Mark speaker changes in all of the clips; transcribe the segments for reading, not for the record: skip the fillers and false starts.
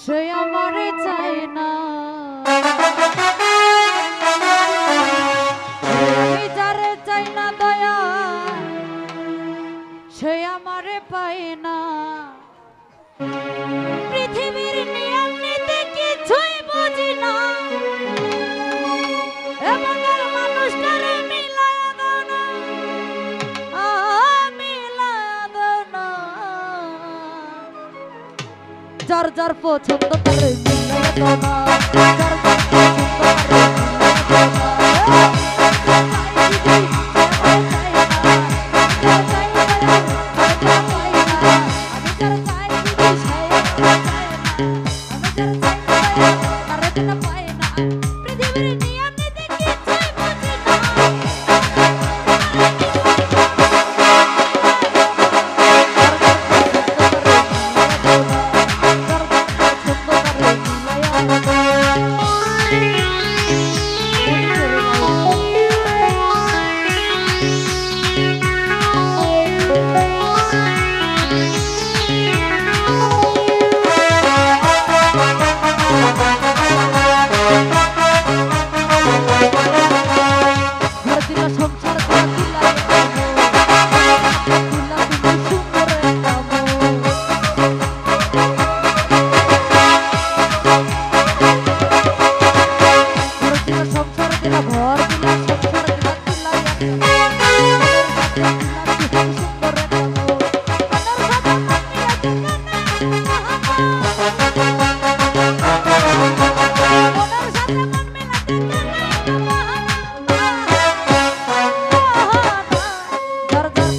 Speaker 1: সে আমারে চায় না, আমি যারে চাই না দয়া সে আমারে পায় না। পৃথিবীর নিয়ম নীতি কিছুই বুঝি না, এমন মানুষটারে মিলায়া দাও না, মিলায়া দাও না। যার যার পছন্দ তারে মিলায়া দাও না, যার যার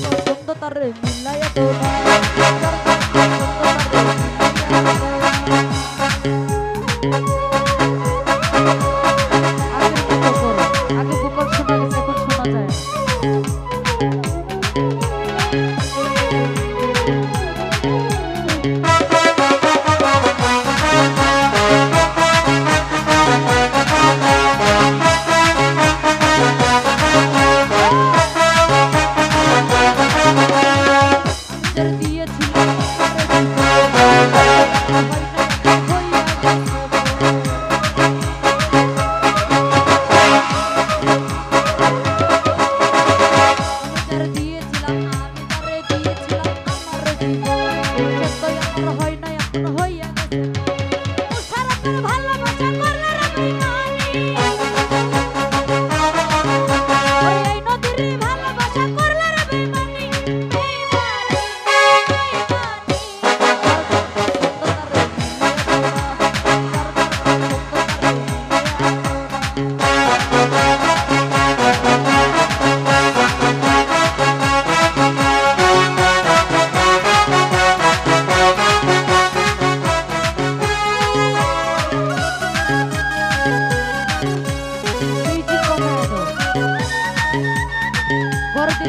Speaker 1: পছন্দ তারে মিলায়া দাও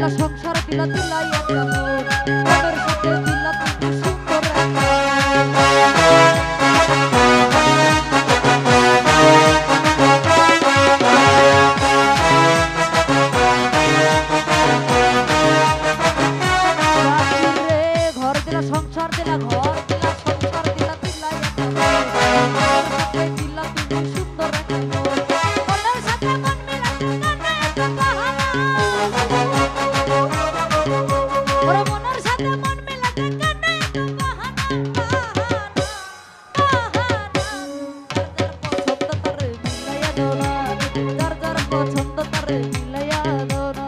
Speaker 1: সংসার দিলা দিলাই একটা মন, তাদের সাথে দিলা তুমি সুন্দর ঘর দিলা সংসার দিলা ঘর দিলা সংসার দিলা দিলাই একটা মন, তাদের সাথে দিলা তুমি সুন্দর একটা মন, তাদের সাথে মন মিলাতে কানে একটা বাহানা। ওরে মনের সাথে মন মিলাতে কানে একটা বাহানা, যার যার পছন্দ তারে মিলাইয়া দাও না,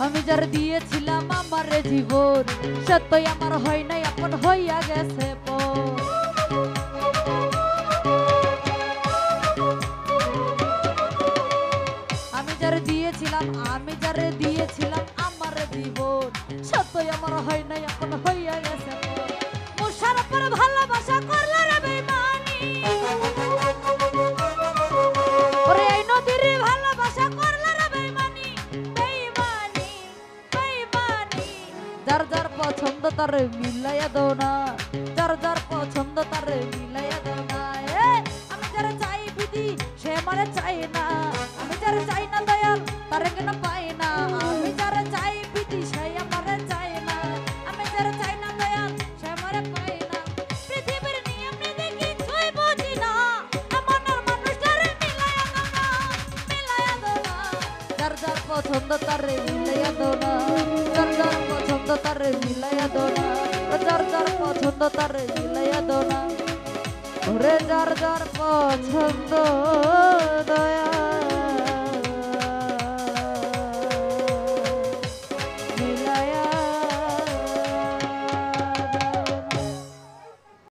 Speaker 1: আমি যার দিয়েছিলাম আমার জীবন সে তো আমার হয় নাই আপন হইয়া গেছে পর। আমি যার দিয়েছিলাম আমার জীবন সে তো আমার হয় নাই আপন হইয়া গেছে পর। পর ভালোবাসা করলে রে বেইমানি ওরে এই নদীর ভালোবাসা করলে রে বেইমানি বেইমানি বেইমানি যার যার পছন্দ তার মিলাইয়া দাও না যার যার পছন্দ তার মিলাইয়া দাও না আমি যারা চাই বিধি সে আমারে চাই না আমি যারা চাই না দয়াল তারে কেন পাই না আমি যারা চাই বিধি সে আমারে চাই না আমি যারা চাই না দয়াল সে আমারে পাই না পৃথিবীর নিয়ম নীতি কিছুই বুঝি না মনের মানুষটারে মিলাইয়া দাও না যার যার পছন্দ তারে মিলাইয়া দাও না যার যার পছন্দ তারে মিলাইয়া দাও না যার যার পছন্দ তারে মিলাইয়া দাও না ওরে যার যার পছন্দ দয়া